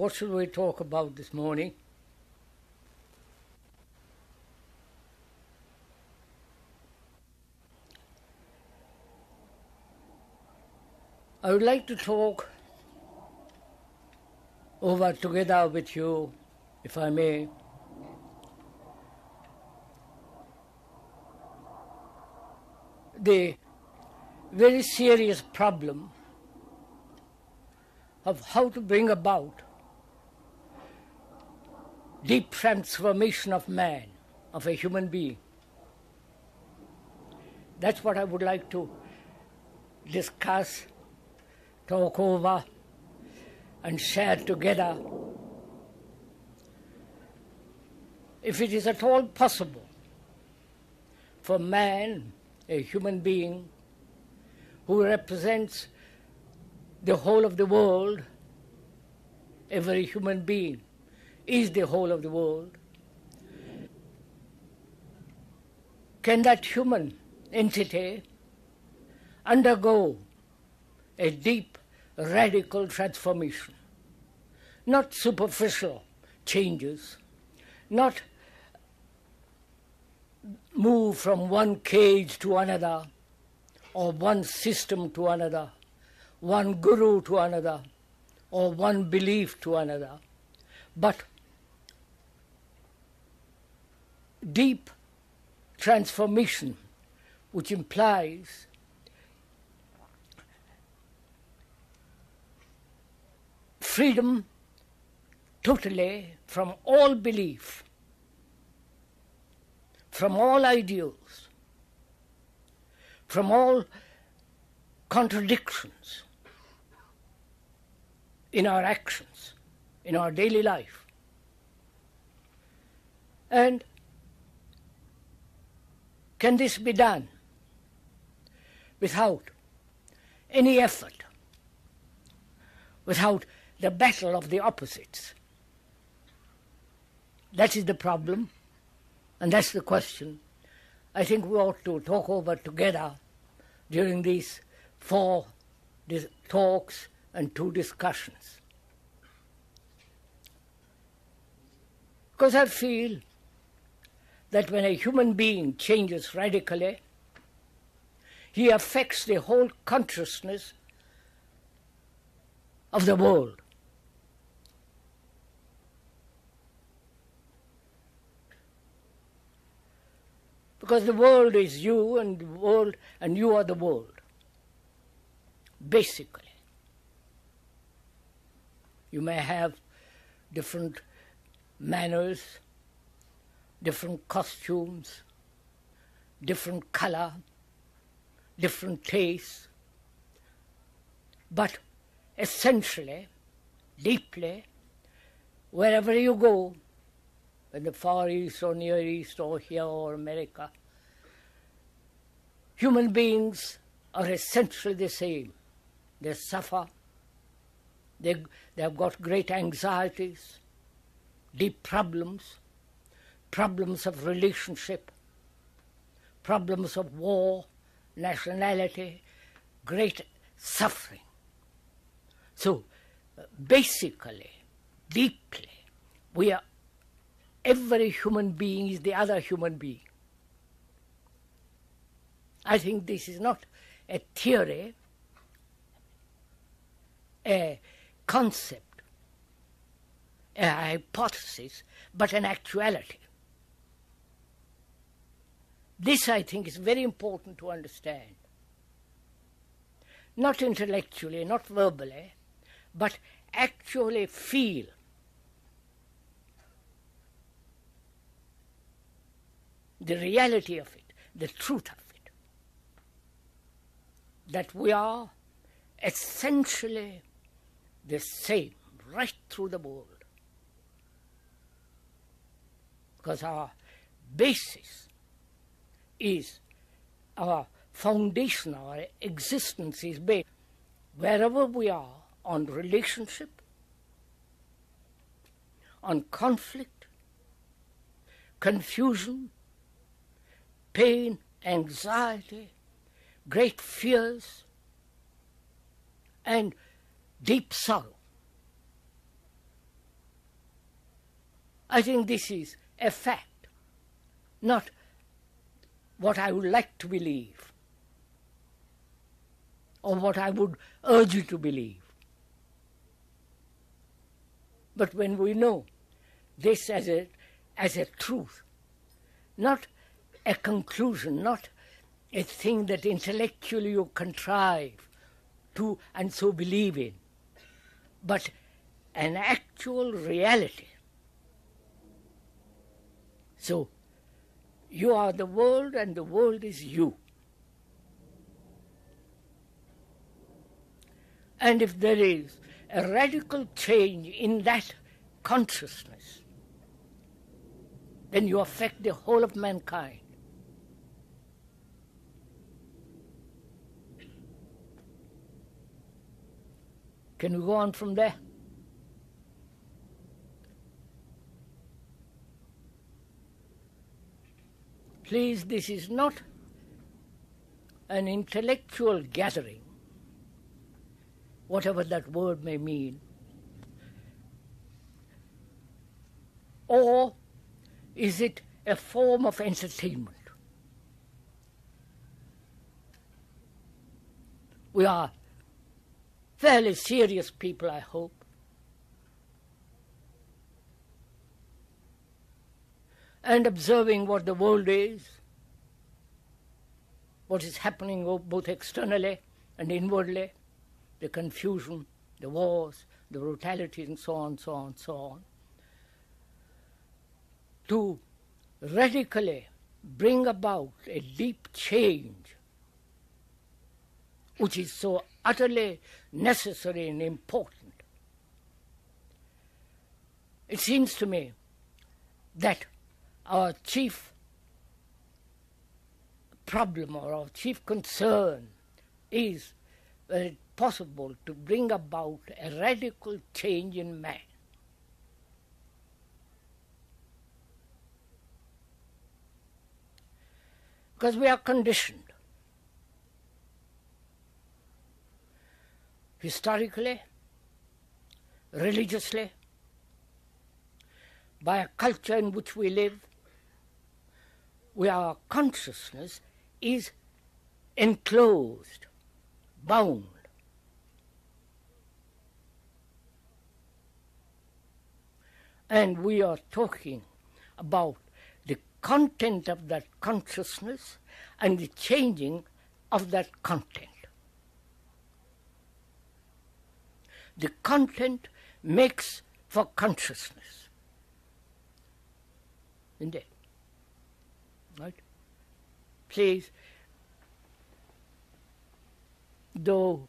What shall we talk about this morning? I would like to talk over together with you, if I may, the very serious problem of how to bring about deep transformation of man, of a human being. That's what I would like to discuss, talk over, and share together. If it is at all possible for man, a human being, who represents the whole of the world, every human being is the whole of the world, can that human entity undergo a deep, radical transformation? Not superficial changes, not move from one cage to another, or one system to another, one guru to another, or one belief to another, but deep transformation, which implies freedom totally from all belief, from all ideals, from all contradictions in our actions, in our daily life. And can this be done without any effort, without the battle of the opposites? That is the problem, and that's the question I think we ought to talk over together during these 4 talks and 2 discussions. Because I feel that when a human being changes radically, he affects the whole consciousness of the world. Because the world is you, and you are the world, basically. You may have different manners, different costumes, different color, different tastes, but essentially, deeply, wherever you go, in the Far East or Near East or here or America, human beings are essentially the same. They suffer, they have got great anxieties, deep problems of relationship, problems of war, nationality, great suffering. So, basically, deeply, every human being is the other human being. I think this is not a theory, a concept, a hypothesis, but an actuality. This, I think, is very important to understand. Not intellectually, not verbally, but actually feel. The reality of it, the truth of it, that we are essentially the same right through the world. Because our basis is, our foundation, our existence is based, wherever we are, on relationship, on conflict, confusion, pain, anxiety, great fears, and deep sorrow. I think this is a fact, not what I would like to believe or what I would urge you to believe. But when we know this as a truth, not a conclusion, not a thing that intellectually you contrive to and so believe in, but an actual reality. So, you are the world and the world is you. And if there is a radical change in that consciousness, then you affect the whole of mankind. Can we go on from there? Please, this is not an intellectual gathering, whatever that word may mean. Or is it a form of entertainment? We are fairly serious people, I hope. And observing what the world is, what is happening both externally and inwardly, the confusion, the wars, the brutality, and so on, so on, so on, to radically bring about a deep change which is so utterly necessary and important. It seems to me that our chief problem or our chief concern is whether it's possible to bring about a radical change in man. Because we are conditioned historically, religiously, by a culture in which we live, where our consciousness is enclosed, bound. And we are talking about the content of that consciousness and the changing of that content. The content makes for consciousness. Indeed. Right? Please, though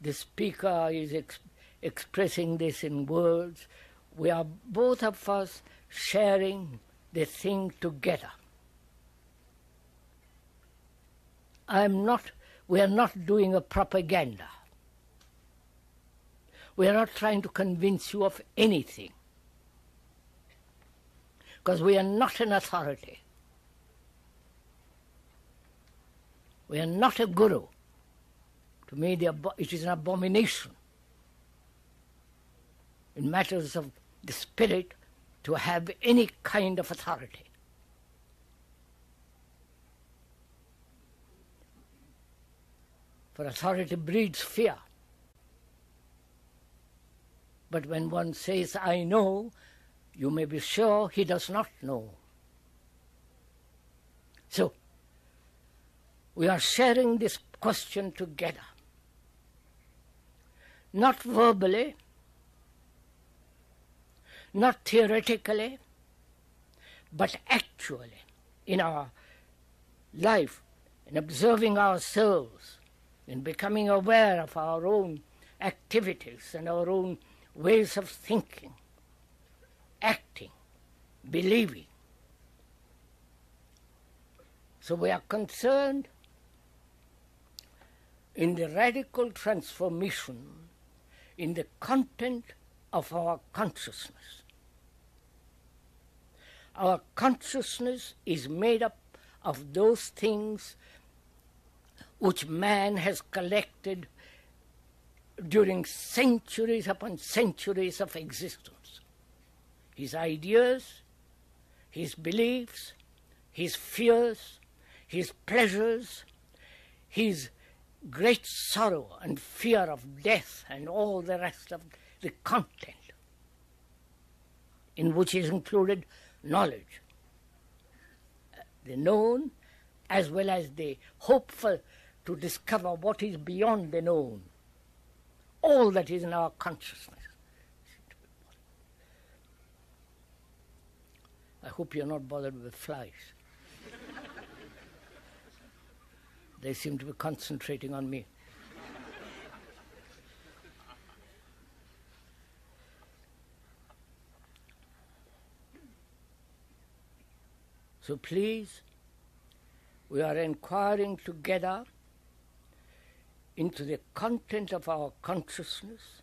the speaker is expressing this in words, we are both of us sharing the thing together. We are not doing a propaganda. We are not trying to convince you of anything, because we are not an authority. We are not a guru. To me, it is an abomination in matters of the spirit to have any kind of authority. For authority breeds fear. But when one says, I know, you may be sure he does not know. So, we are sharing this question together. Not verbally, not theoretically, but actually in our life, in observing ourselves, in becoming aware of our own activities and our own ways of thinking, acting, believing. So we are concerned in the radical transformation in the content of our consciousness. Our consciousness is made up of those things which man has collected during centuries upon centuries of existence. His ideas, his beliefs, his fears, his pleasures, his great sorrow and fear of death and all the rest of the content, in which is included knowledge, the known as well as the hope to discover what is beyond the known, all that is in our consciousness. I hope you're not bothered with flies. They seem to be concentrating on me. So please, we are inquiring together into the content of our consciousness,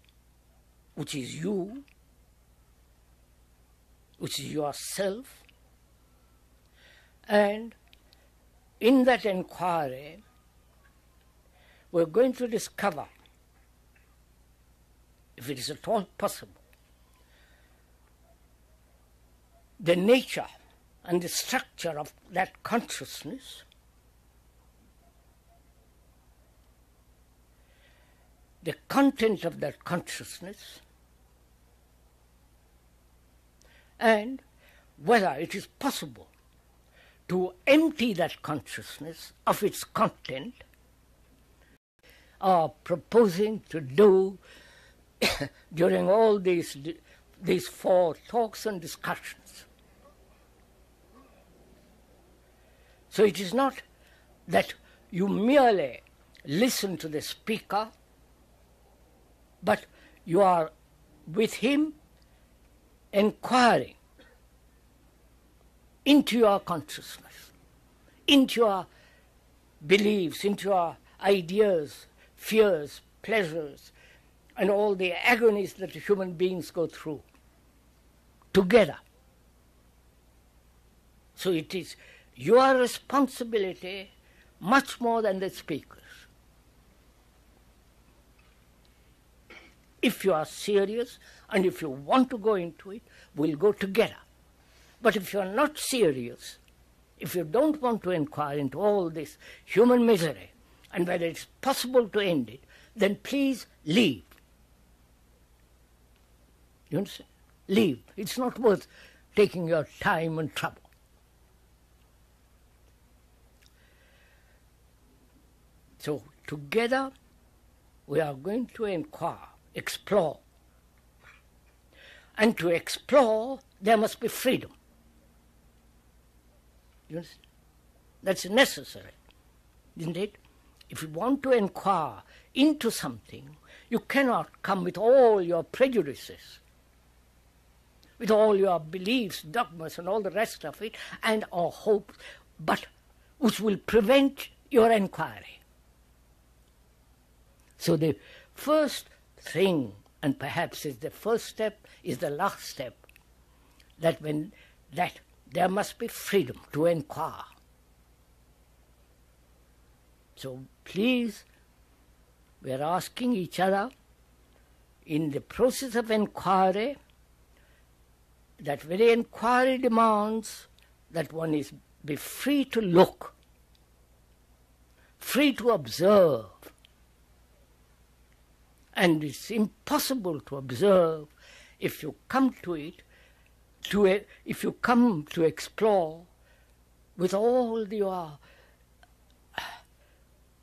which is you, which is yourself, and in that inquiry, we're going to discover, if it is at all possible, the nature and the structure of that consciousness, the content of that consciousness, and whether it is possible to empty that consciousness of its content, are proposing to do during all these 4 talks and discussions. So it is not that you merely listen to the speaker, but you are with him inquiring into your consciousness, into your beliefs, into your ideas, fears, pleasures, and all the agonies that human beings go through together. So it is your responsibility much more than the speaker's. If you are serious and if you want to go into it, we'll go together. But if you are not serious, if you don't want to inquire into all this human misery and whether it's possible to end it, then please leave. You understand? Leave. It's not worth taking your time and trouble. So together we are going to inquire, explore. And to explore, there must be freedom. You understand? That's necessary, isn't it? If you want to inquire into something, you cannot come with all your prejudices, with all your beliefs, dogmas, and all the rest of it, and our hopes, but which will prevent your inquiry. So the first thing, and perhaps is the first step, is the last step, that there must be freedom to inquire. So please, we are asking each other, in the process of inquiry, that very inquiry demands that one be free to look, free to observe. And it's impossible to observe if you come to it, if you come to explore with all your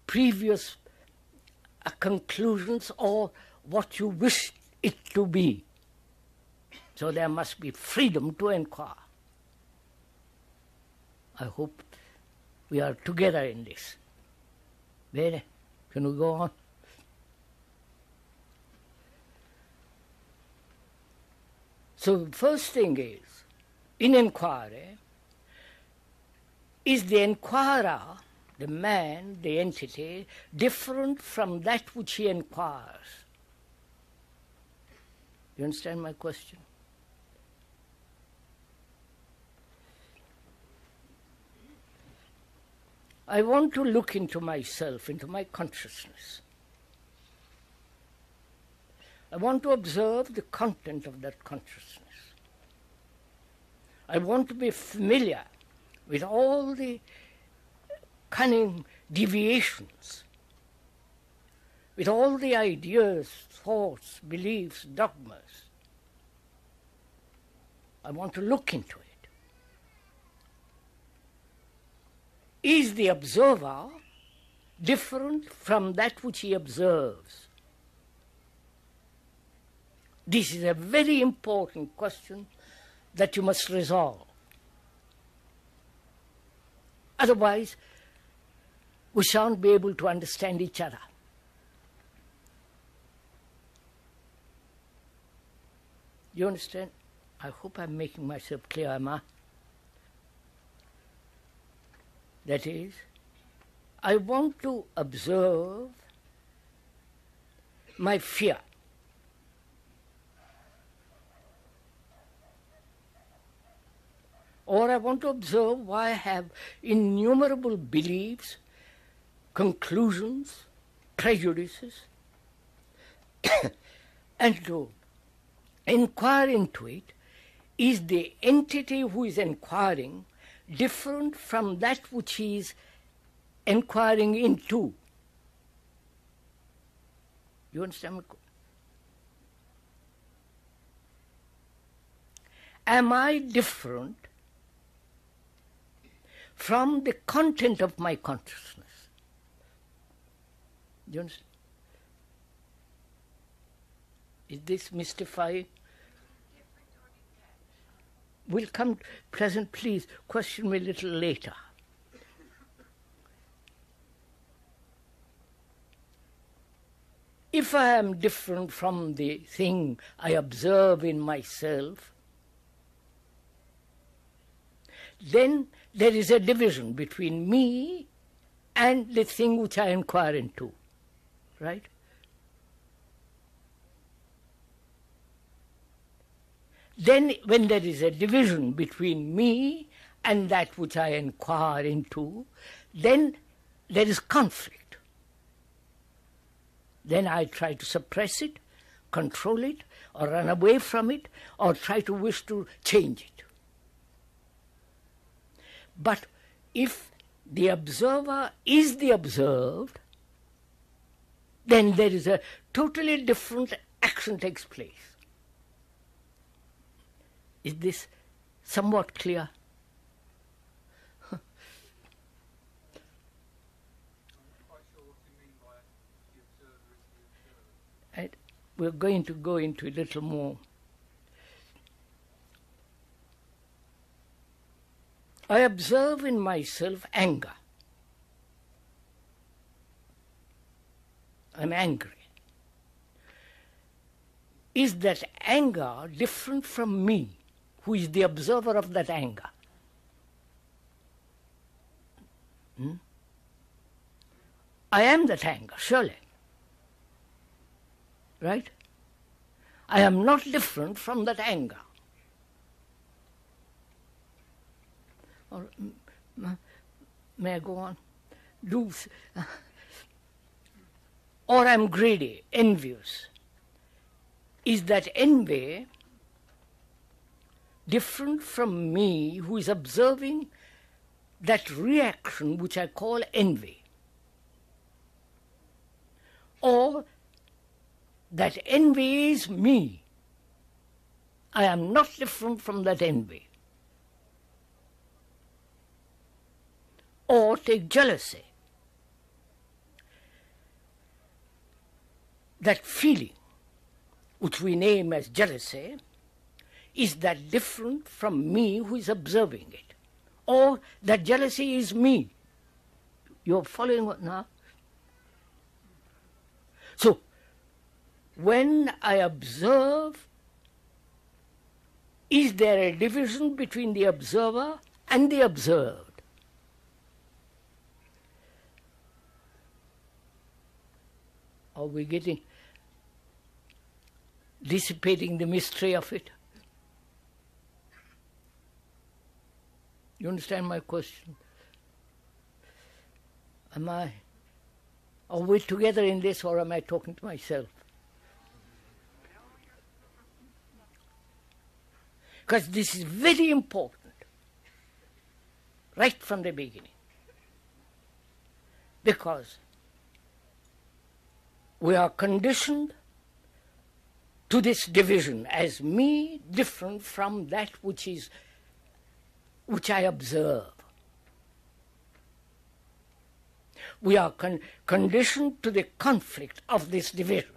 previous conclusions or what you wish it to be. So there must be freedom to inquire. I hope we are together in this. Bene, can we go on? So the first thing is, in inquiry, is the inquirer, the man, the entity, different from that which he inquires? You understand my question? I want to look into myself, into my consciousness. I want to observe the content of that consciousness. I want to be familiar with all the cunning deviations, with all the ideas, thoughts, beliefs, dogmas. I want to look into it. Is the observer different from that which he observes? This is a very important question that you must resolve. Otherwise, we shan't be able to understand each other. You understand? I hope I'm making myself clear, am I? That is, I want to observe my fear. Or I want to observe why I have innumerable beliefs, conclusions, prejudices, and to inquire into it. Is the entity who is inquiring different from that which he is inquiring into? You understand? Am I different from the content of my consciousness? Do you understand? Is this mystifying? We'll come present, please. Question me a little later. If I am different from the thing I observe in myself, then there is a division between me and the thing which I inquire into, right? Then when there is a division between me and that which I inquire into, then there is conflict. Then I try to suppress it, control it, or run away from it, or try to wish to change it. But if the observer is the observed, then there is a totally different action takes place. Is this somewhat clear? I'm not quite sure what you mean by the observer is the observer. Right? We're going to go into a little more. I observe in myself anger. I'm angry. Is that anger different from me, who is the observer of that anger? I am that anger, surely. Right? I am not different from that anger. Or, may I go on? Or I'm greedy, envious. Is that envy different from me, who is observing that reaction which I call envy? Or that envy is me? I am not different from that envy. Or take jealousy. That feeling, which we name as jealousy, is that different from me who is observing it? Or that jealousy is me? You're following what now? So, when I observe, is there a division between the observer and the observed? Are we dissipating the mystery of it? You understand my question? Are we together in this, or am I talking to myself? Because this is very important. right from the beginning. Because we are conditioned to this division as me different from that which I observe. We are conditioned to the conflict of this division.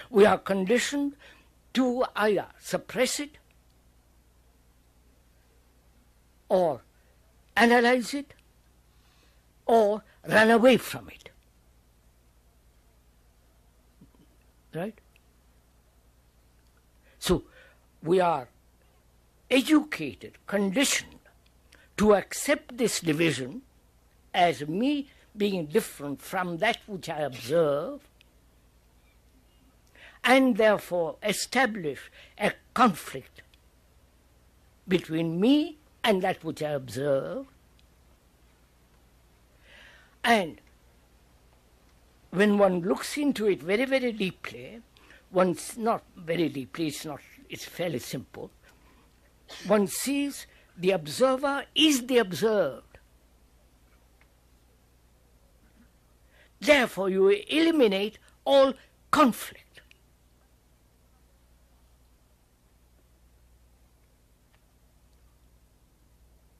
We are conditioned to either suppress it or analyze it or run away from it. Right? So we are educated, conditioned to accept this division as me being different from that which I observe, and therefore establish a conflict between me and that which I observe. And when one looks into it very, very deeply, not very deeply, it's fairly simple, one sees the observer is the observed. Therefore, you eliminate all conflict.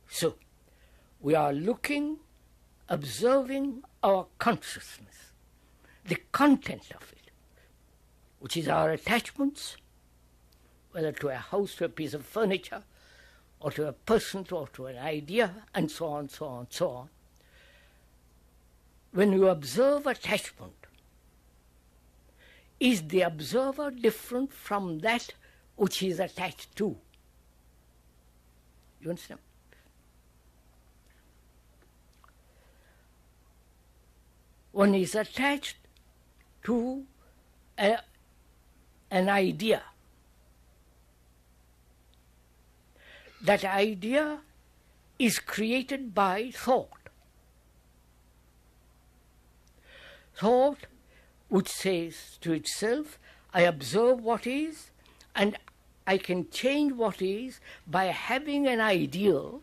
So, we are observing our consciousness, the content of it, which is our attachments, whether to a house, to a piece of furniture, or to a person, or to an idea, and so on, so on, so on. When you observe attachment, is the observer different from that which he is attached to? You understand? One is attached to an idea. That idea is created by thought. Thought which says to itself, I observe what is, and I can change what is by having an ideal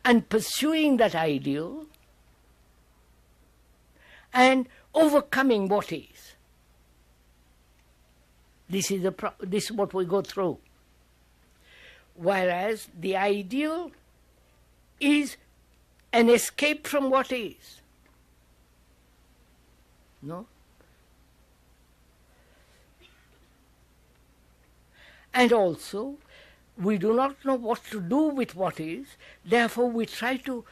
and pursuing that ideal and overcoming what is. This is what we go through. Whereas the ideal is an escape from what is. No? And also, we do not know what to do with what is, therefore we try to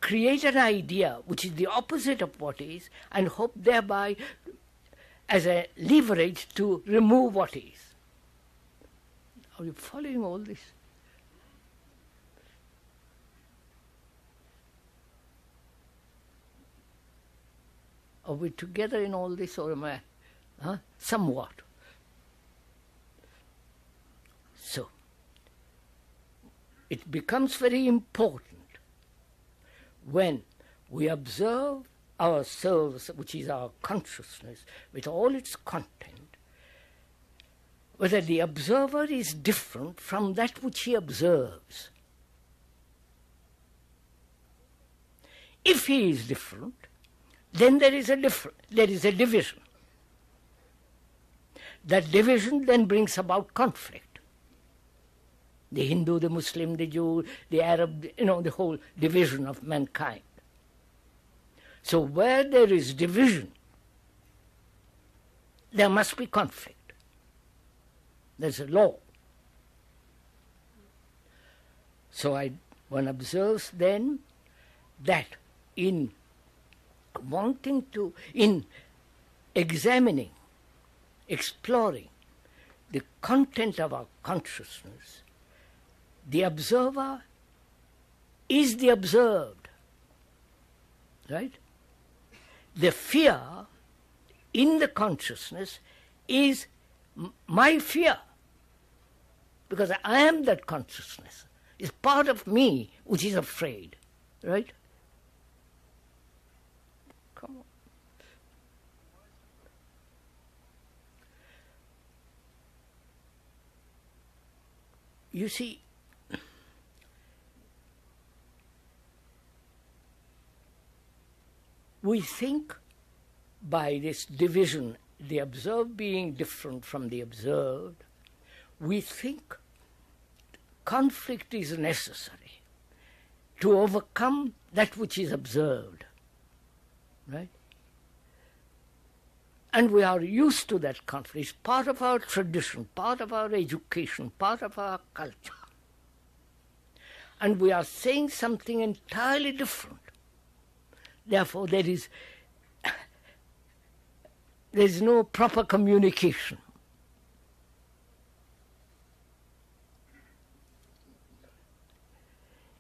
create an idea which is the opposite of what is and hope thereby as a leverage to remove what is. Are you following all this? Are we together in all this, or am I? Somewhat. So, it becomes very important when we observe ourselves, which is our consciousness, with all its content, whether the observer is different from that which he observes. If he is different, then there is a division. That division then brings about conflict. The Hindu, the Muslim, the Jew, the Arab, the whole division of mankind. So where there is division, there must be conflict. There's a law. So one observes then that in examining, exploring the content of our consciousness, the observer is the observed, right? The fear in the consciousness is my fear, because I am that consciousness. It's part of me which is afraid, right? Come on. You see, we think by this division, the observed being different from the observed, we think conflict is necessary to overcome that which is observed, right? And we are used to that conflict. It's part of our tradition, part of our education, part of our culture. And we are saying something entirely different. Therefore, there is no proper communication.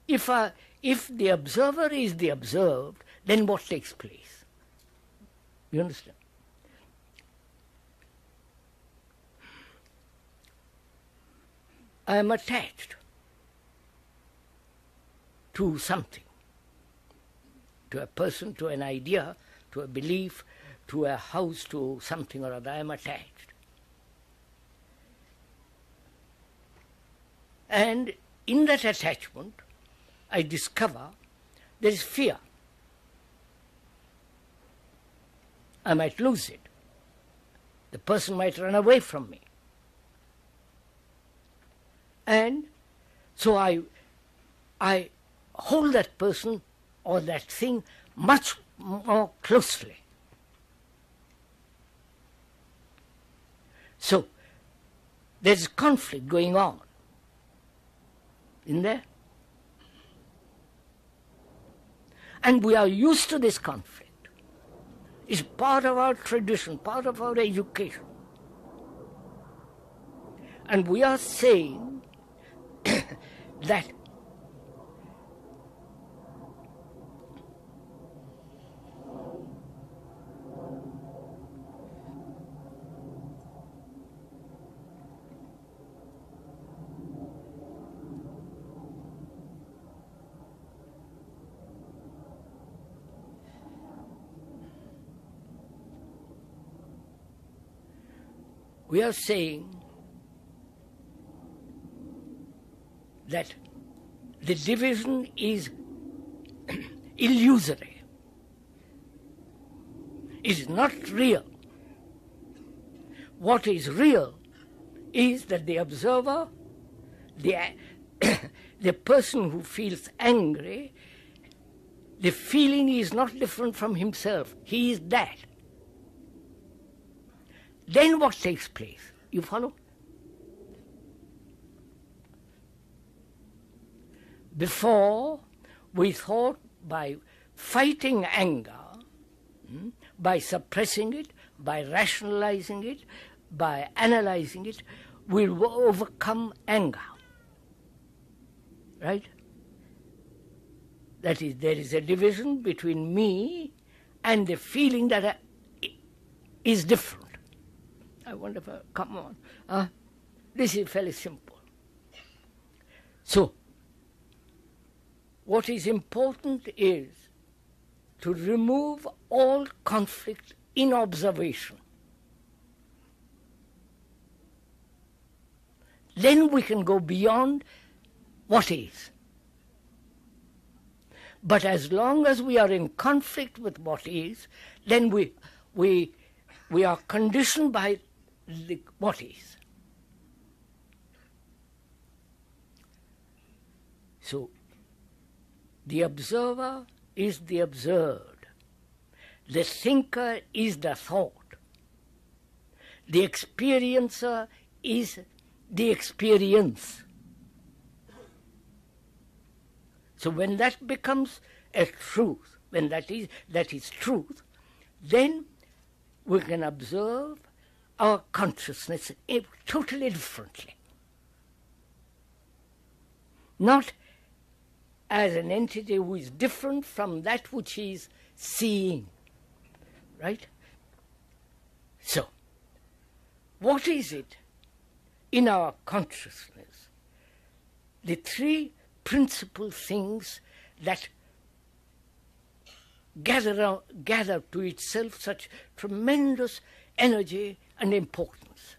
If the observer is the observed, then what takes place? You understand? I am attached to something, to a person, to an idea, to a belief, to a house, to something or other. I am attached. And in that attachment, I discover there is fear. I might lose it. The person might run away from me. And so I hold that person or that thing much more closely. So there's conflict going on in there. And we are used to this conflict. It's part of our tradition, part of our education. And we are saying that we are saying that the division is illusory, is not real. What is real is that the observer, the person who feels angry, the feeling is not different from himself. He is that. Then what takes place? You follow? Before, we thought by fighting anger, by suppressing it, by rationalizing it, by analyzing it, we'll overcome anger. Right? That is, there is a division between me and the feeling that is different. I wonder if come on. This is fairly simple. So, what is important is to remove all conflict in observation. Then we can go beyond what is. But as long as we are in conflict with what is, then we are conditioned by what is. So, the observer is the observed. The thinker is the thought. The experiencer is the experience. So when that becomes a truth, when that is truth, then we can observe our consciousness totally differently. Not as an entity who is different from that which he is seeing. Right? So, what is it in our consciousness? The three principal things that gather to itself such tremendous energy and importance.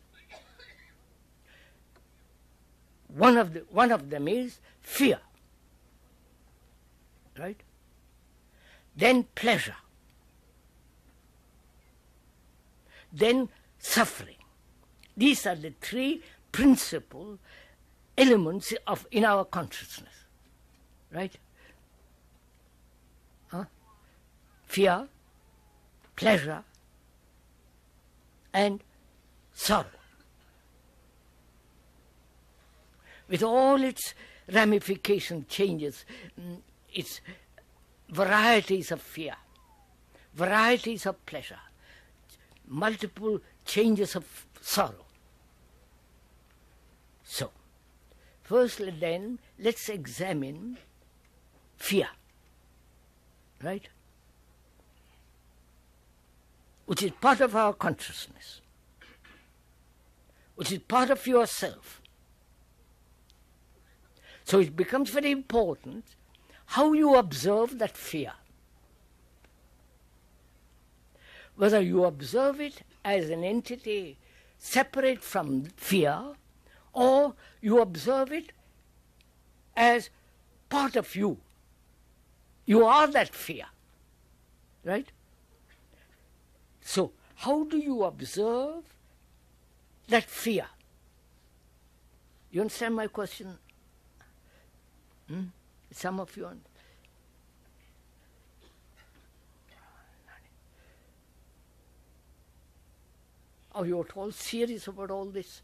One of them is fear, right? Then pleasure, then suffering. These are the three principal elements in our consciousness, right? Fear, pleasure, and sorrow, with all its ramification changes, its varieties of fear, varieties of pleasure, multiple changes of sorrow. So, first then, let's examine fear, right? Which is part of our consciousness, which is part of yourself. So it becomes very important how you observe that fear. Whether you observe it as an entity separate from fear, or you observe it as part of you. You are that fear, right? So, how do you observe that fear? You understand my question? Some of you understand. Are you at all serious about all this?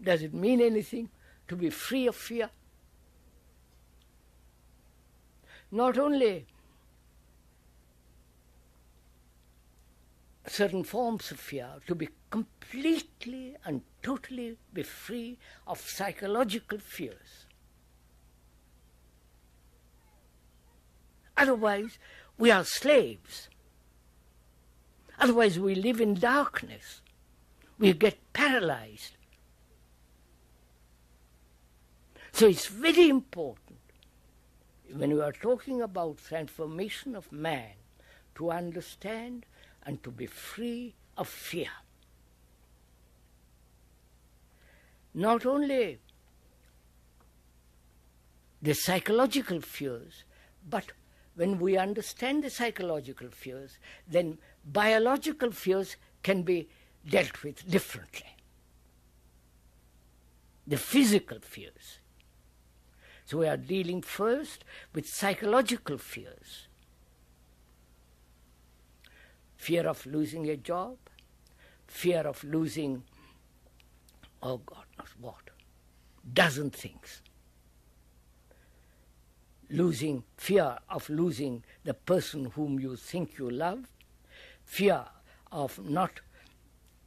Does it mean anything to be free of fear? Not only certain forms of fear, to be completely and totally be free of psychological fears. Otherwise, we are slaves. Otherwise, we live in darkness. We get paralyzed. So it's very important, when we are talking about transformation of man, to understand and to be free of fear. Not only the psychological fears, but when we understand the psychological fears, then biological fears can be dealt with differently. The physical fears. So we are dealing first with psychological fears. Fear of losing a job, fear of losing, oh God knows what, dozen things. Fear of losing the person whom you think you love, fear of not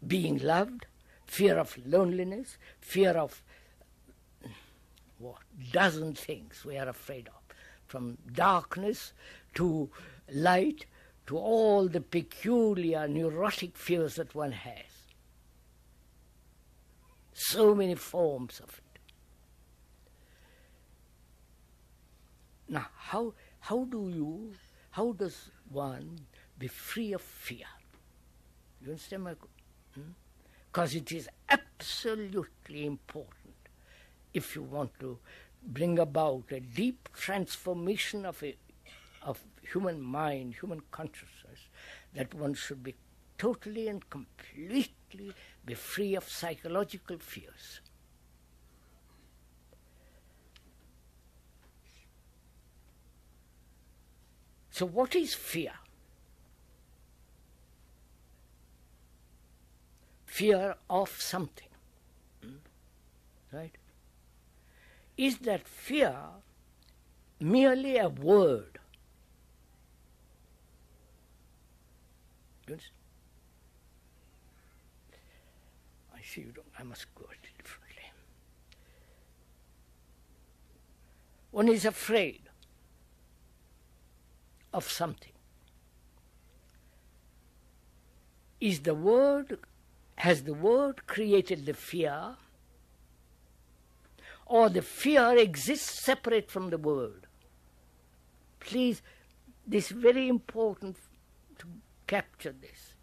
being loved, fear of loneliness, fear of what, dozen things we are afraid of, from darkness to light, to all the peculiar neurotic fears that one has. So many forms of it. Now, how does one be free of fear? You understand my question? Because it is absolutely important if you want to bring about a deep transformation of human mind, human consciousness, that one should be totally and completely be free of psychological fears. So what is fear? Fear of something, right? Is that fear merely a word? Yes? I see you don't. I must go at it differently. One is afraid of something. Has the word created the fear, or the fear exists separate from the word? Please, this is very important to capture this.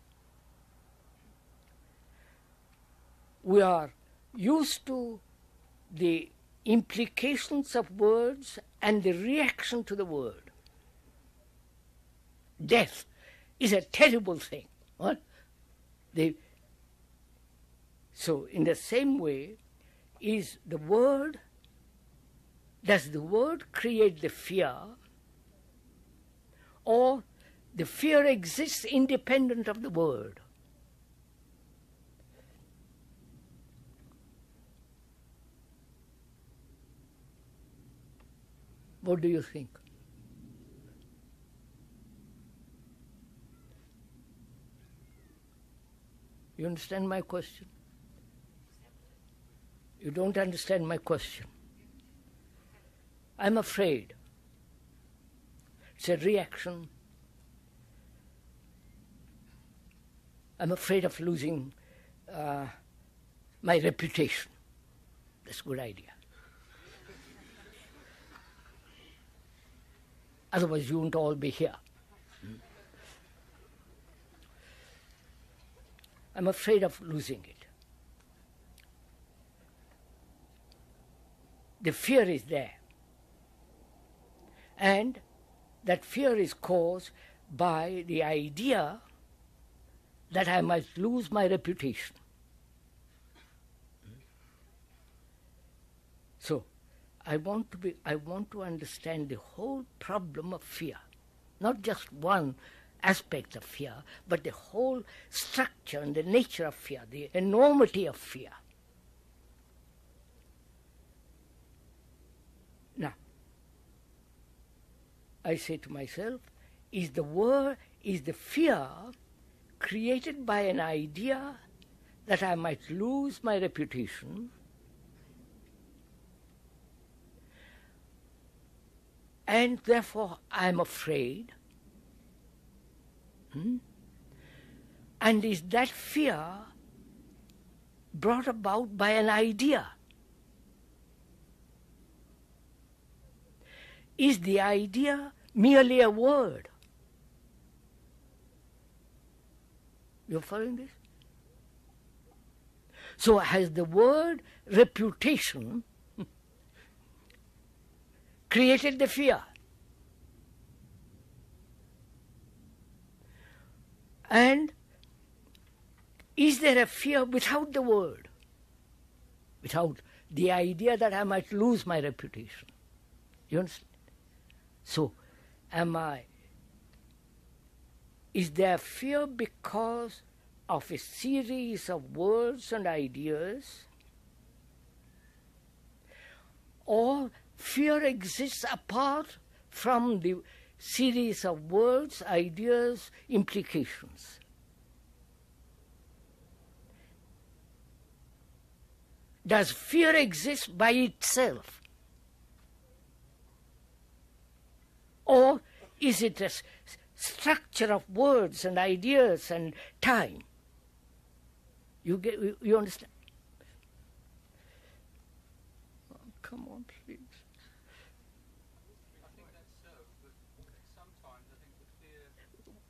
We are used to the implications of words and the reaction to the word. Death is a terrible thing. What? So in the same way, is the word, does the word create the fear, or the fear exists independent of the word? What do you think? You understand my question? You don't understand my question. I'm afraid. It's a reaction. I'm afraid of losing my reputation. That's a good idea. Otherwise you won't all be here. I'm afraid of losing it. The fear is there. And that fear is caused by the idea that I might lose my reputation. So, I want to understand the whole problem of fear, not just one aspect of fear, but the whole structure and the nature of fear, the enormity of fear. Now, I say to myself, is the fear created by an idea that I might lose my reputation, and therefore I'm afraid? And is that fear brought about by an idea? Is the idea merely a word? You're following this? So has the word reputation created the fear? And is there a fear without the word? Without the idea that I might lose my reputation? You understand? So, is there fear because of a series of words and ideas? Or fear exists apart from the series of words, ideas, implications? Does fear exist by itself? Or is it a structure of words and ideas and time? You understand? Oh, come on, please. I think that's so, but sometimes I think the fear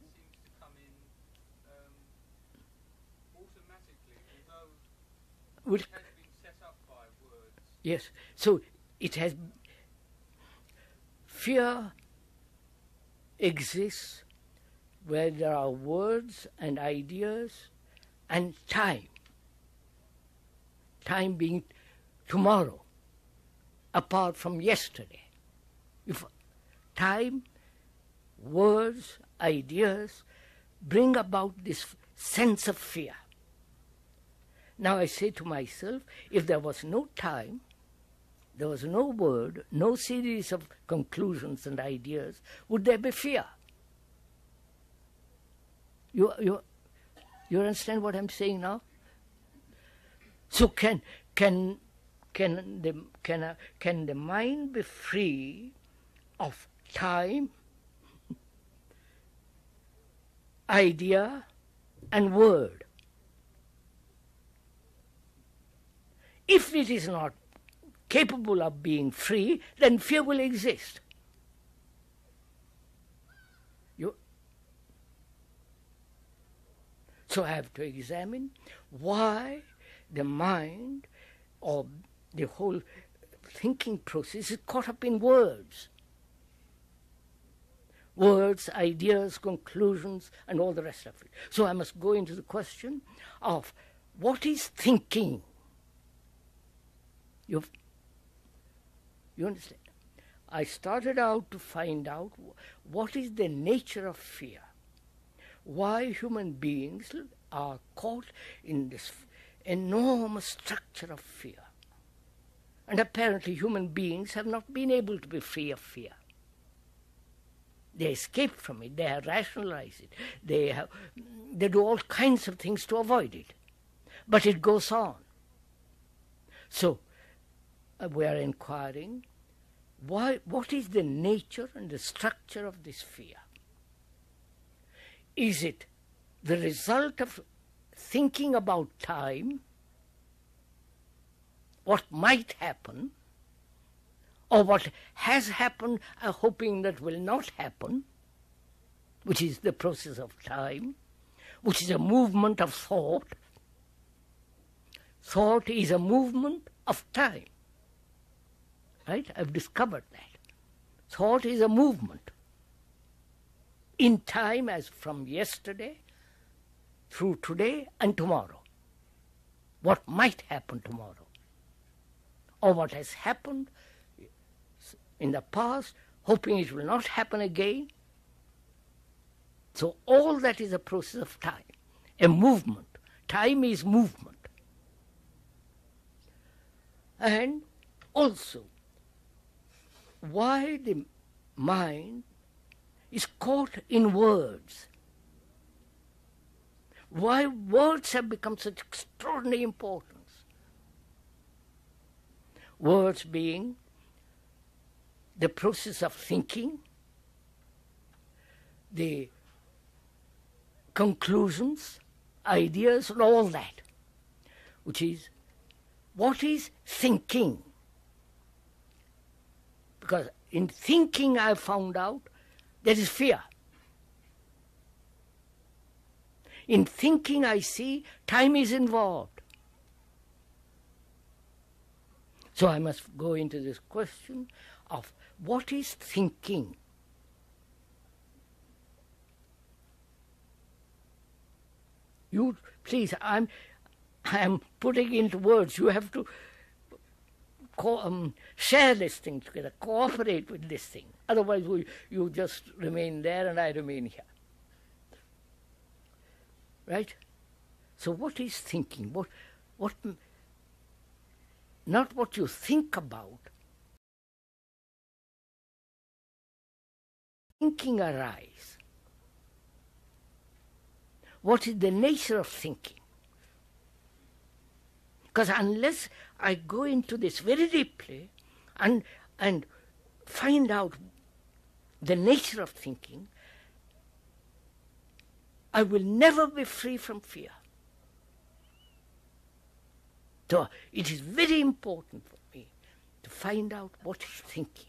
seems to come in automatically, although it has been set up by words. Yes, so it has, fear exists where there are words and ideas and time. Time being tomorrow, apart from yesterday. If time, words, ideas bring about this sense of fear. Now I say to myself, if there was no time, there was no word, no series of conclusions and ideas, would there be fear? You understand what I'm saying now? So can the mind be free of time, idea, and word? If it is not capable of being free, then fear will exist. So I have to examine why the mind or the whole thinking process is caught up in words. Words, ideas, conclusions, and all the rest of it. So I must go into the question of what is thinking? You understand? I started out to find out what is the nature of fear, why human beings are caught in this enormous structure of fear. And apparently human beings have not been able to be free of fear. They escape from it, they have rationalized it, they do all kinds of things to avoid it. But it goes on. So we are inquiring, what is the nature and the structure of this fear? Is it the result of thinking about time, what might happen, or what has happened, hoping that will not happen, which is the process of time, which is a movement of thought. Thought is a movement of time. Right? I've discovered that. Thought is a movement in time, as from yesterday through today and tomorrow. What might happen tomorrow, or what has happened in the past, hoping it will not happen again. So all that is a process of time, a movement. Time is movement. And also, why the mind is caught in words. Why words have become such extraordinary importance. Words being the process of thinking, the conclusions, ideas, and all that, which is, what is thinking? Because in thinking I found out there is fear. In thinking I see time is involved. So I must go into this question of what is thinking? You, please, I am putting into words. You have to share this thing together, cooperate with this thing. Otherwise, you just remain there and I remain here. Right? So what is thinking? What? Not what you think about. Thinking arise. What is the nature of thinking? Because unless I go into this very deeply and find out the nature of thinking, I will never be free from fear. So it is very important for me to find out what is thinking.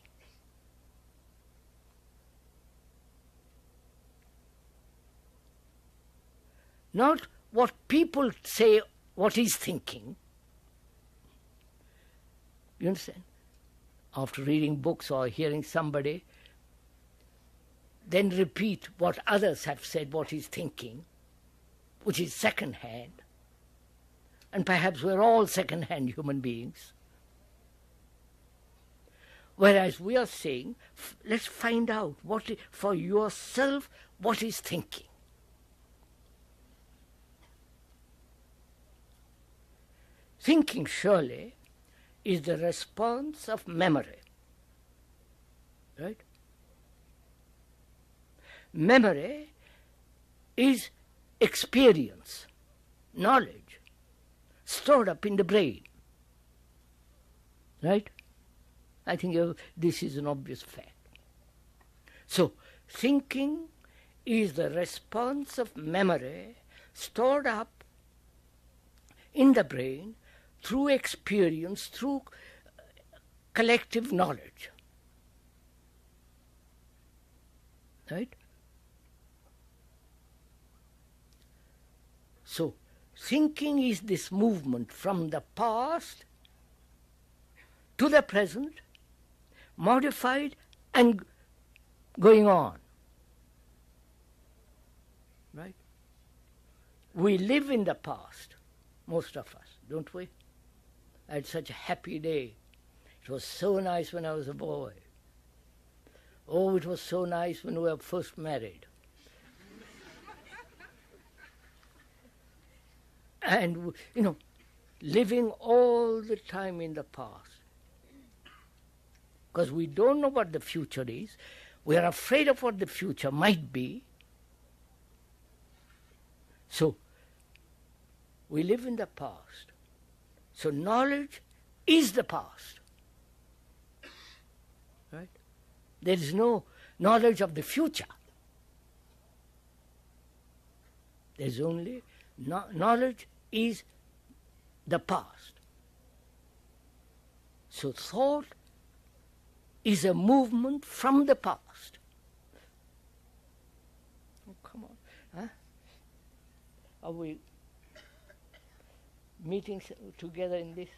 Not what people say what is thinking. You understand? After reading books or hearing somebody, then repeat what others have said what is thinking, which is second-hand. And perhaps we're all second-hand human beings. Whereas we are saying, let's find out for yourself what is thinking. Thinking surely is the response of memory. Right? Memory is experience, knowledge, stored up in the brain. Right? I think this is an obvious fact. So, thinking is the response of memory stored up in the brain through experience, through collective knowledge. Right? So, thinking is this movement from the past to the present, modified and going on. Right? We live in the past, most of us, don't we? I had such a happy day. It was so nice when I was a boy. Oh, it was so nice when we were first married. And, living all the time in the past. Because we don't know what the future is. We are afraid of what the future might be. So, we live in the past. So knowledge is the past. Right? There is no knowledge of the future. There's only knowledge is the past. So thought is a movement from the past. Oh, come on. Huh? Are we meeting together in this?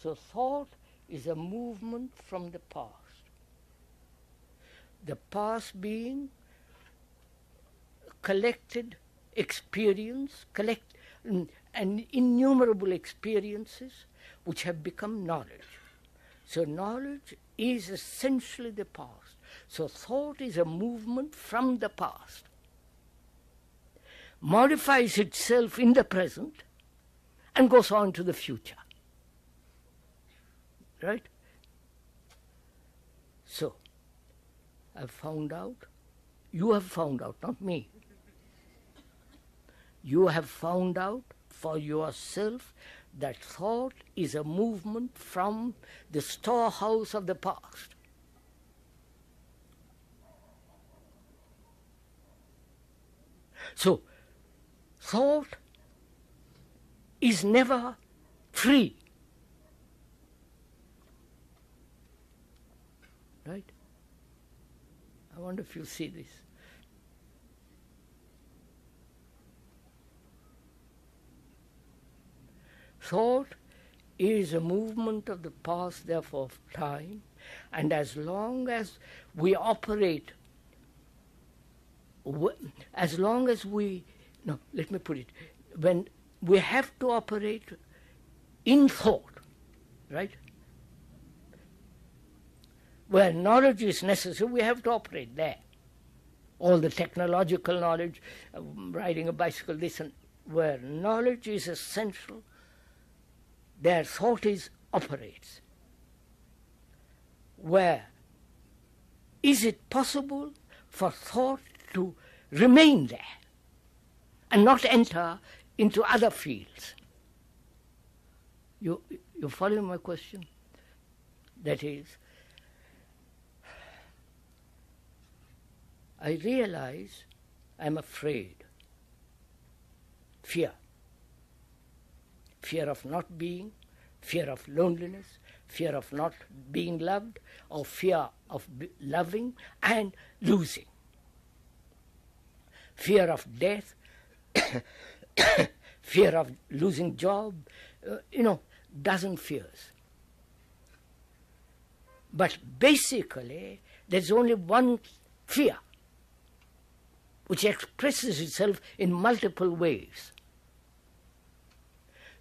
So thought is a movement from the past. The past being collected experience, and innumerable experiences which have become knowledge. So knowledge is essentially the past. So thought is a movement from the past. Modifies itself in the present and goes on to the future. Right? So, I've found out, you have found out, not me. You have found out for yourself that thought is a movement from the storehouse of the past. So, thought is never free. Right? I wonder if you see this. Thought is a movement of the past, therefore of time, and as long as we operate, as long as we, no, let me put it, when we have to operate in thought, right? Where knowledge is necessary, we have to operate there. All the technological knowledge, riding a bicycle, this and where knowledge is essential, there thought operates. Where is it possible for thought to remain there and not enter into other fields? You follow my question? That is, I realize I'm afraid. Fear. Fear of not being, fear of loneliness, fear of not being loved, or fear of loving and losing. Fear of death, fear of losing job, dozen fears. But basically, there's only one fear, which expresses itself in multiple ways.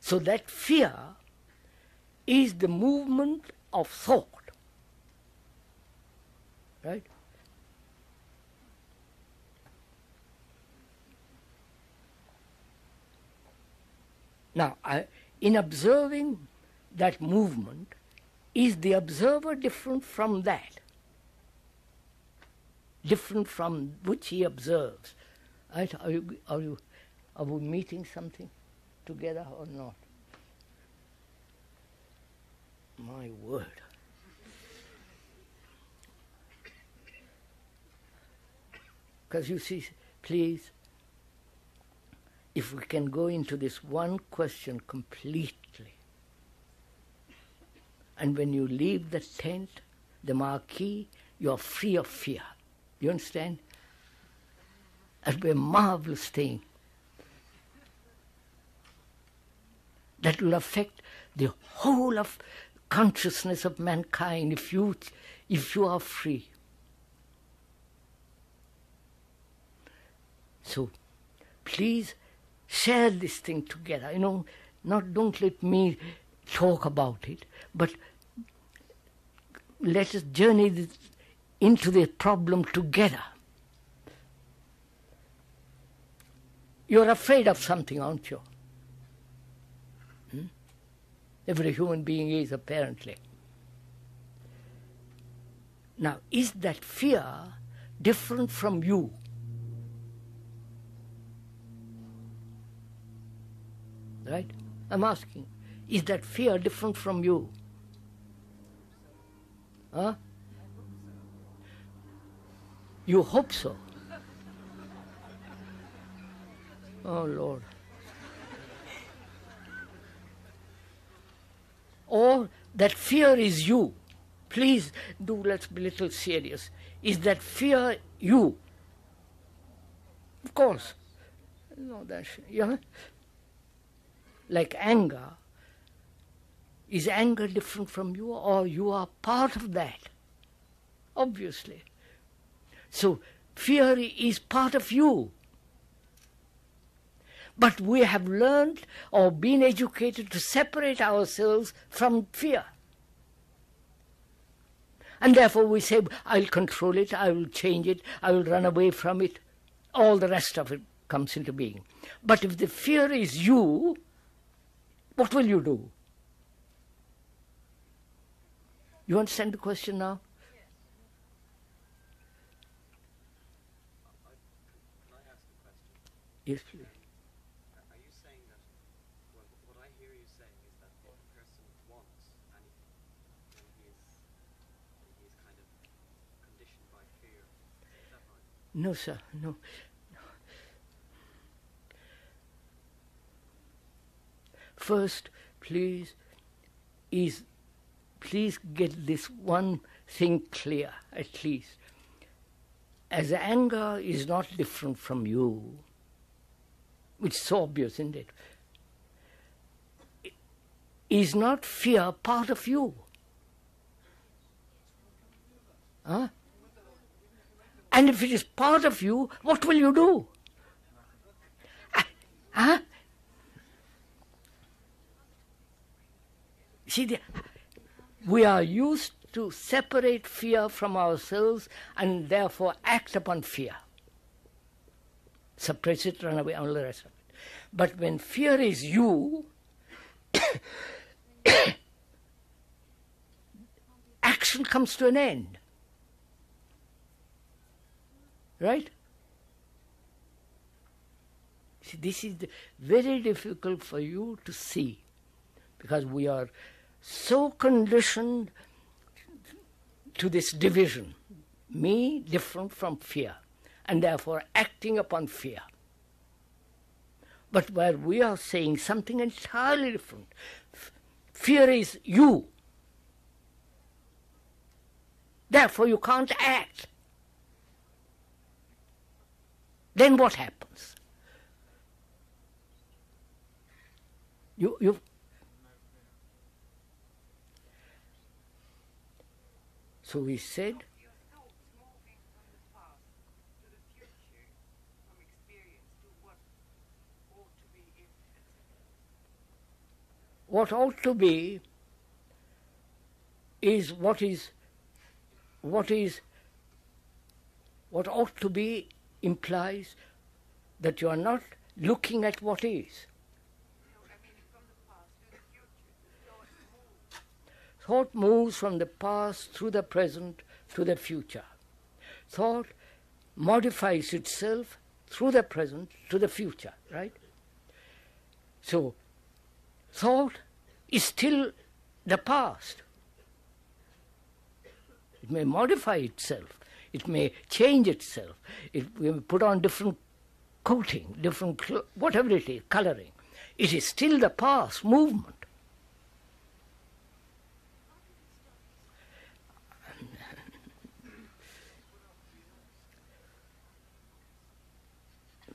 So that fear is the movement of thought. Right? Now, in observing that movement, is the observer different from that? Different from which he observes? Right? Are we meeting something together or not? My word. Because you see, please, if we can go into this one question completely, and when you leave the tent, the marquee, you are free of fear. You understand? That would be a marvelous thing. that will affect the whole of consciousness of mankind if you are free. So, please share this thing together. Don't let me talk about it, but let us journey into the problem together. You're afraid of something, aren't you? Every human being is, apparently. Now, is that fear different from you? Right? I'm asking, is that fear different from you? Huh? You hope so? Oh, Lord. Or that fear is you. Please let's be a little serious. Is that fear you? Of course. No, yeah. Like anger. Is anger different from you, or you are part of that? Obviously. So fear is part of you. But we have learned or been educated to separate ourselves from fear. And therefore we say, I'll control it, I will change it, I will run away from it. All the rest of it comes into being. But if the fear is you, what will you do? You understand the question now? Can I ask a question? Yes, please. Are you saying that, well, what I hear you saying is that if a person wants anything, then he is kind of conditioned by fear. Is that right? No, sir, no. First, please get this one thing clear, at least. As anger is not different from you, which is so obvious, isn't it? Is not fear part of you? Huh? And if it is part of you, what will you do? Huh? See, we are used to separate fear from ourselves and therefore act upon fear. Suppress it, run away, all the rest of it. But when fear is you, action comes to an end. Right? See, this is very difficult for you to see, because we are so conditioned to this division, me different from fear, and therefore acting upon fear. But where we are saying something entirely different, fear is you. Therefore you can't act. Then what happens? So we said, Your thoughts moving from the past to the future, from experience to what ought to be if, etc. what ought to be is what ought to be implies that you are not looking at what is. No, I mean from the past to the future, the thought moves. Thought moves from the past through the present to the future. Thought modifies itself through the present to the future, right? So, thought is still the past. It may modify itself. It may change itself. It may put on different coating, different, whatever it is, coloring. It is still the past movement.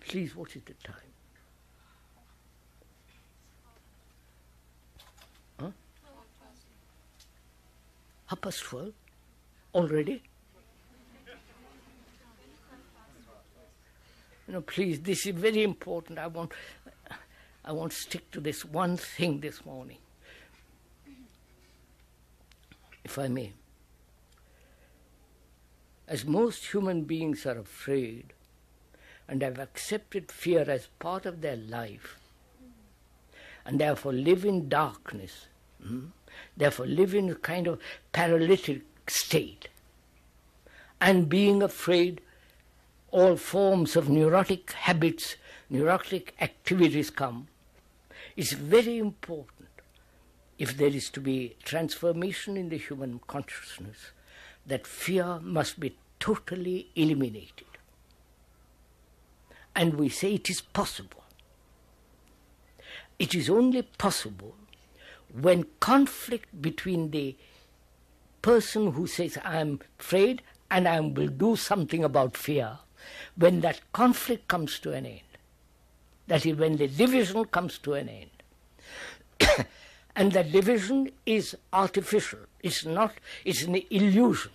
Please, what is the time? 12:30 already? Please, this is very important. I want to stick to this one thing this morning, if I may. As most human beings are afraid and have accepted fear as part of their life, and therefore live in darkness, therefore live in a kind of paralytic state, and being afraid, all forms of neurotic habits, neurotic activities come. It's very important, if there is to be transformation in the human consciousness, that fear must be totally eliminated. And we say it is possible. It is only possible when conflict between the person who says, I am afraid and I will do something about fear, when that conflict comes to an end. That is when the division comes to an end. And that division is artificial. It's an illusion.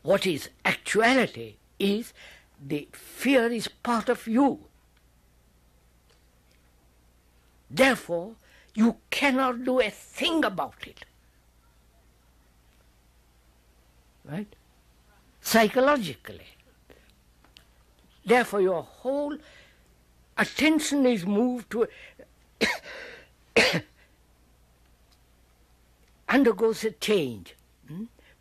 What is actuality is the fear is part of you. Therefore, you cannot do a thing about it. Right? Psychologically. Therefore, your whole attention is moved to undergoes a change.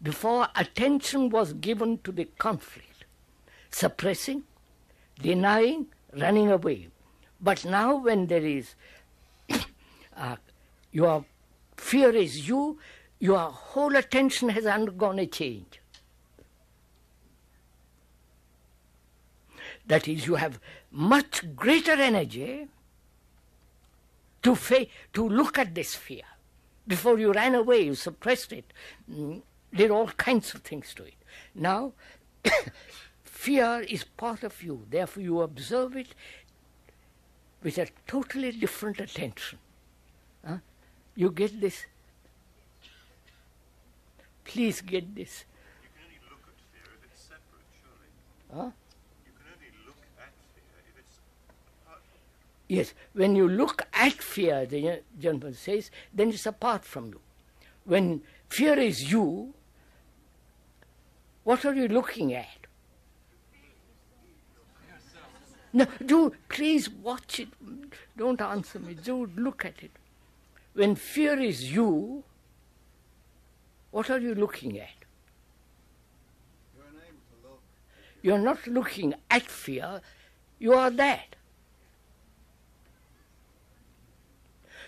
Before, attention was given to the conflict, suppressing, denying, running away. But now when there is, your fear is you, your whole attention has undergone a change. That is, you have much greater energy to look at this fear. Before you ran away, you suppressed it, did all kinds of things to it. Now, fear is part of you. Therefore, you observe it with a totally different attention. You get this? Please get this. You can only look at fear if it's separate, surely. You can only look at fear if it's apart from you. Yes, when you look at fear, the gentleman says, then it's apart from you. When fear is you, what are you looking at? No, do please watch it. Don't answer me. Do look at it. When fear is you, what are you looking at? You're unable to look. You're not looking at fear, you are that.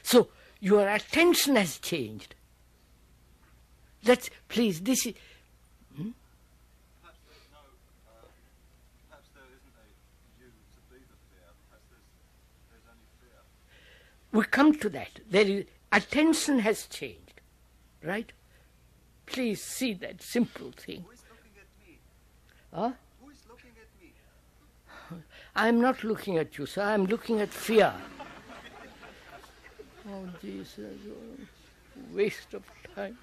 So your attention has changed. Please, this is... Perhaps there's no, perhaps there isn't a you to be the fear. Perhaps there's only fear. We come to that. Attention has changed, right? Please see that simple thing. Who is looking at me? Huh? Who is looking at me? I'm not looking at you, sir. I'm looking at fear. Oh, Jesus. Waste of time.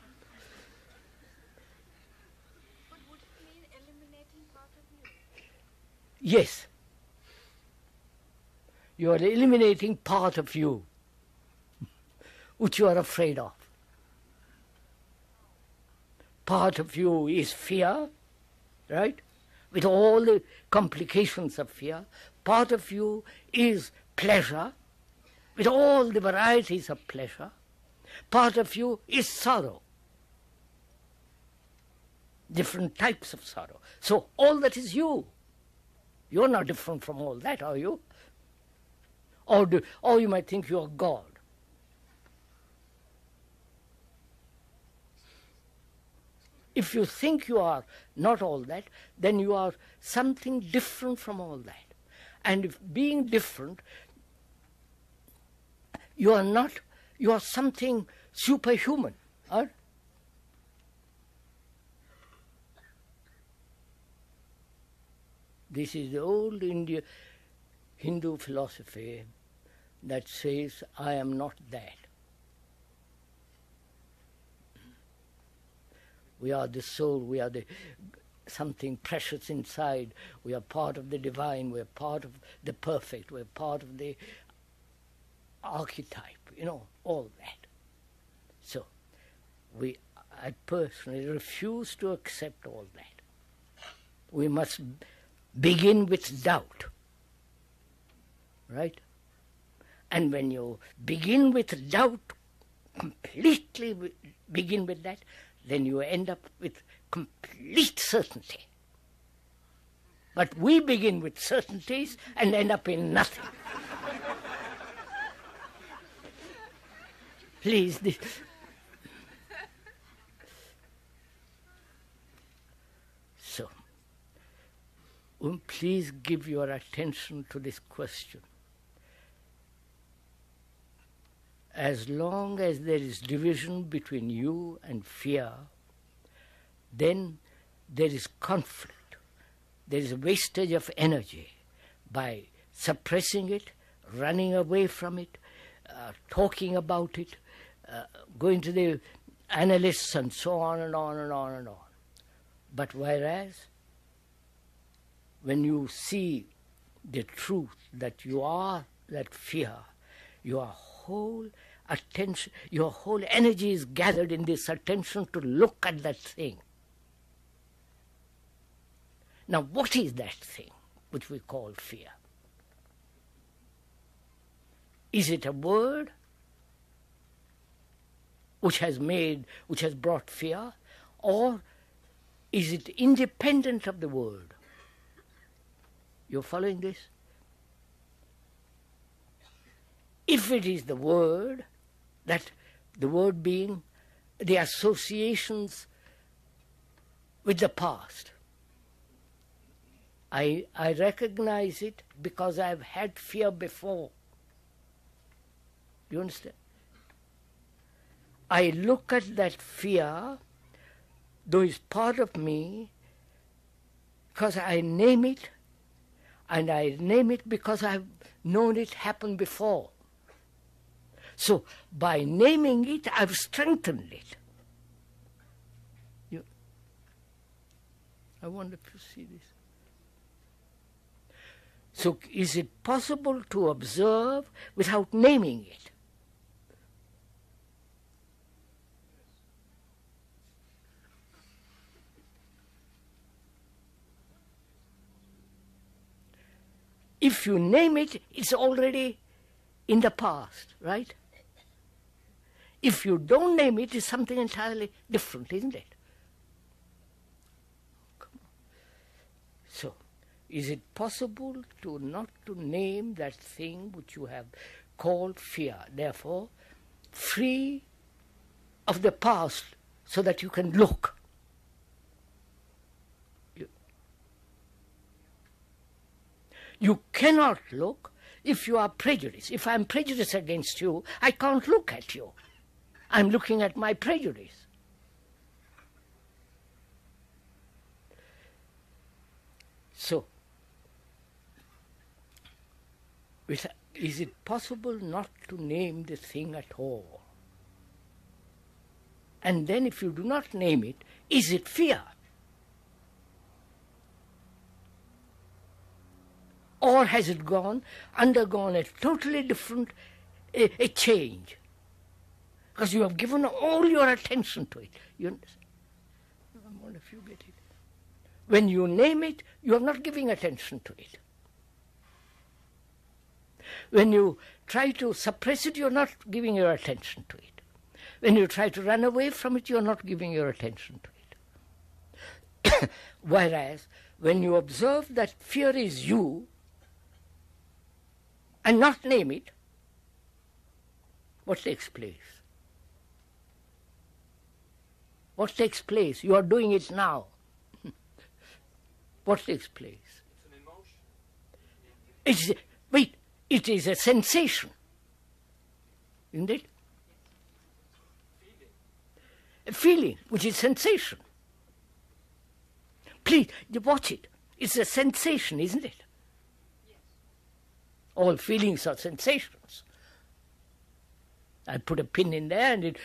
But would it mean eliminating part of you? Yes. You are eliminating part of you, which you are afraid of. Part of you is fear, right? With all the complications of fear. Part of you is pleasure, with all the varieties of pleasure. Part of you is sorrow. Different types of sorrow. So all that is you. You're not different from all that, are you? Or you might think you're God. If you think you are not all that, then you are something different from all that. And if being different, you are something superhuman. Right? This is the old Hindu philosophy that says, I am not that. We are the soul, we are the something precious inside. We are part of the divine, we are part of the perfect, we are part of the archetype, all that. So, I personally refuse to accept all that. We must begin with doubt, right? And when you begin with doubt, completely begin with that, then you end up with complete certainty. But we begin with certainties and end up in nothing. Please, so, please give your attention to this question. As long as there is division between you and fear, then there is conflict. There is a wastage of energy by suppressing it, running away from it, talking about it, going to the analysts and so on and on and on and on. But whereas, when you see the truth that you are that fear, your whole attention, your whole energy is gathered in this attention to look at that thing. Now, what is that thing which we call fear? Is it a word which has brought fear, or is it independent of the word? You're following this? If it is the word, that the word being the associations with the past, I recognize it because I've had fear before. Do you understand? I look at that fear, though it's part of me, because I name it, and I name it because I've known it happen before. So, by naming it, I've strengthened it. I wonder if you see this. So, is it possible to observe without naming it? If you name it, it's already in the past, right? If you don't name it, it's something entirely different, isn't it? So, is it possible to not to name that thing which you have called fear, therefore free of the past so that you can look? You cannot look if you are prejudiced. If I'm prejudiced against you, I can't look at you. I'm looking at my prejudice. So, is it possible not to name the thing at all? And then if you do not name it, is it fear? Or has it undergone a totally different a change? Because you have given all your attention to it. You understand? I wonder if you get it. When you name it, you are not giving attention to it. When you try to suppress it, you're not giving your attention to it. When you try to run away from it, you're not giving your attention to it. Whereas, when you observe that fear is you, and not name it, what takes place? What takes place? You are doing it now. What takes place? It's an emotion. It is a sensation. Isn't it? A feeling, which is sensation. Please, watch it. It's a sensation, isn't it? All feelings are sensations. I put a pin in there and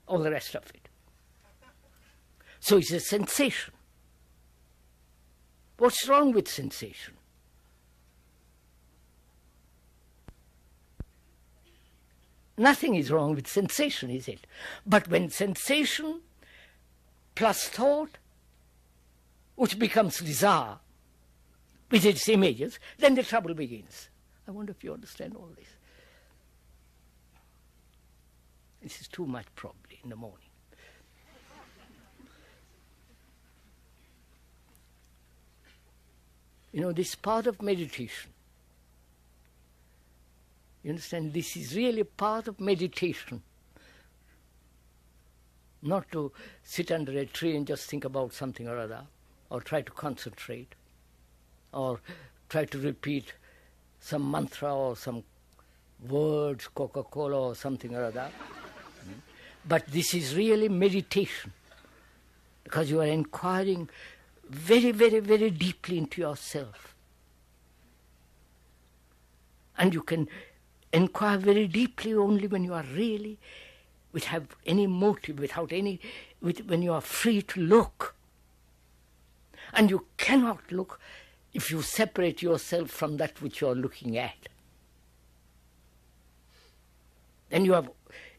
all the rest of it. So it's a sensation. What's wrong with sensation? Nothing is wrong with sensation, is it? But when sensation plus thought, which becomes desire, with its images, then the trouble begins. I wonder if you understand all this. This is too much probably in the morning. You know, this part of meditation. You understand? This is really part of meditation. Not to sit under a tree and just think about something or other, or try to concentrate, or try to repeat some mantra or some words, Coca-Cola or something or other. But this is really meditation, because you are inquiring very, very, very deeply into yourself. And you can inquire very deeply only when you are really, without any motive, when you are free to look. And you cannot look if you separate yourself from that which you are looking at. Then you have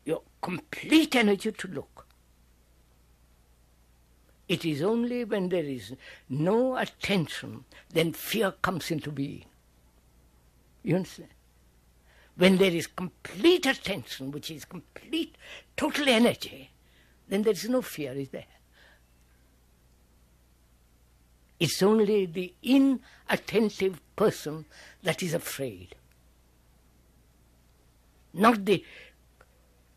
your complete energy to look. It is only when there is no attention, then fear comes into being. You understand? When there is complete attention, which is complete, total energy, then there is no fear, is there? It's only the inattentive person that is afraid. Not the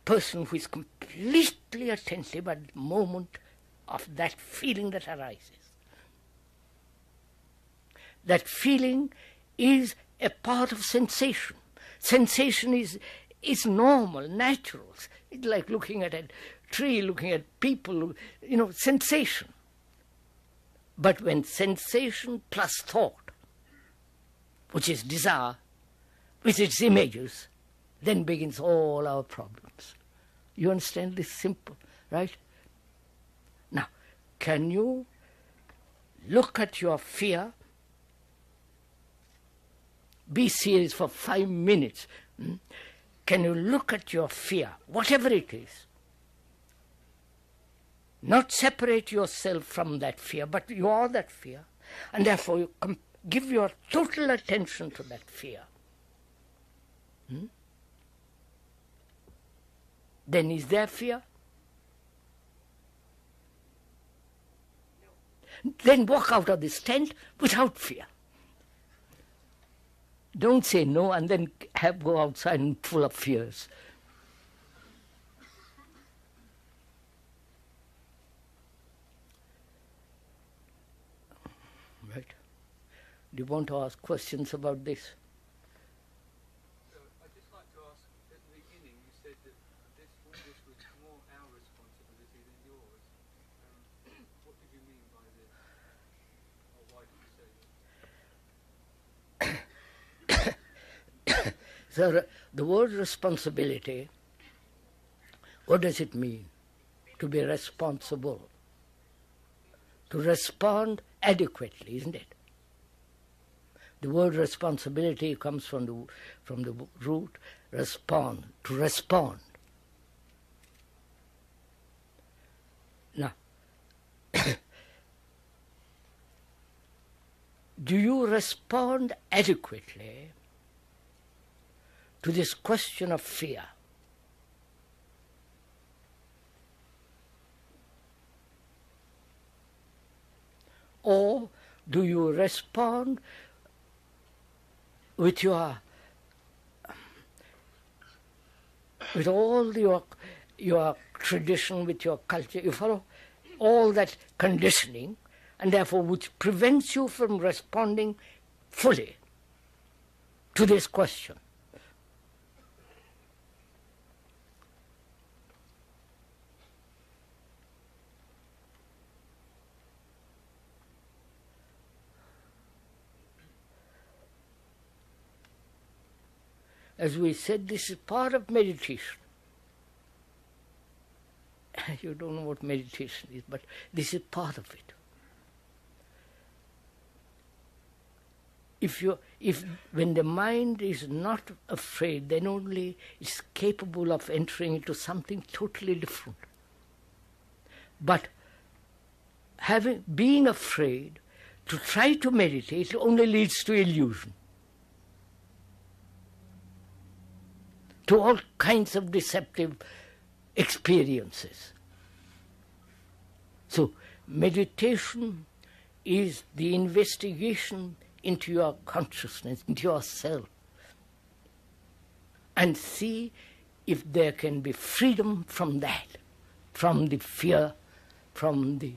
person who is completely attentive at the moment of that feeling that arises. That feeling is a part of sensation. Sensation is normal, natural. It's like looking at a tree, looking at people, sensation. But when sensation plus thought, which is desire, with its images, then begins all our problems. You understand this? Simple, right? Now, can you look at your fear, be serious for 5 minutes? Can you look at your fear, whatever it is, not separate yourself from that fear, but you are that fear, and therefore you give your total attention to that fear. Then is there fear? Then walk out of this tent without fear. Don't say no and then go outside and full of fears. Right? Do you want to ask questions about this? I'd just like to ask, at the beginning you said that all this was more our responsibility than yours. What did you mean by this? Or why did you say that? So the word responsibility, what does it mean? To be responsible. To respond adequately, isn't it? The word responsibility comes from the root respond, to respond. Now, do you respond adequately to this question of fear? Or do you respond with all your tradition, with your culture, you follow all that conditioning, and therefore which prevents you from responding fully to this question? As we said, this is part of meditation. You don't know what meditation is, but this is part of it. When the mind is not afraid, then only it's capable of entering into something totally different. But being afraid, to try to meditate only leads to illusion, to all kinds of deceptive experiences. So meditation is the investigation into your consciousness, into yourself, and see if there can be freedom from that, from the fear, from the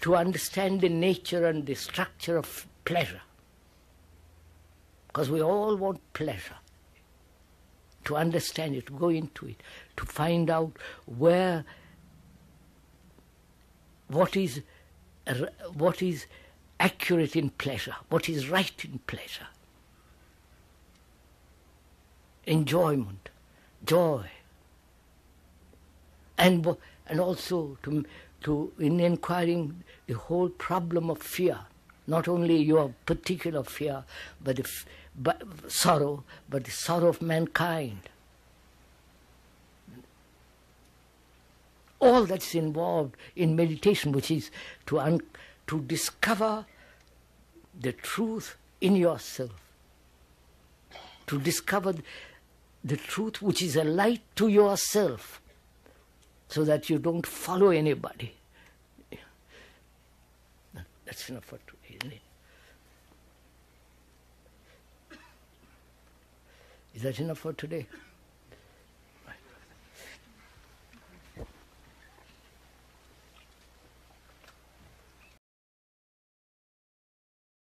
to understand the nature and the structure of pleasure. Because we all want pleasure. To understand it, to go into it, to find out what is accurate in pleasure, what is right in pleasure. Enjoyment, joy. And also in inquiring the whole problem of fear, not only your particular fear, but sorrow, but the sorrow of mankind. All that's involved in meditation, which is to discover the truth in yourself, to discover the truth which is a light to yourself, so that you don't follow anybody. That's enough for today, isn't it? Is that enough for today?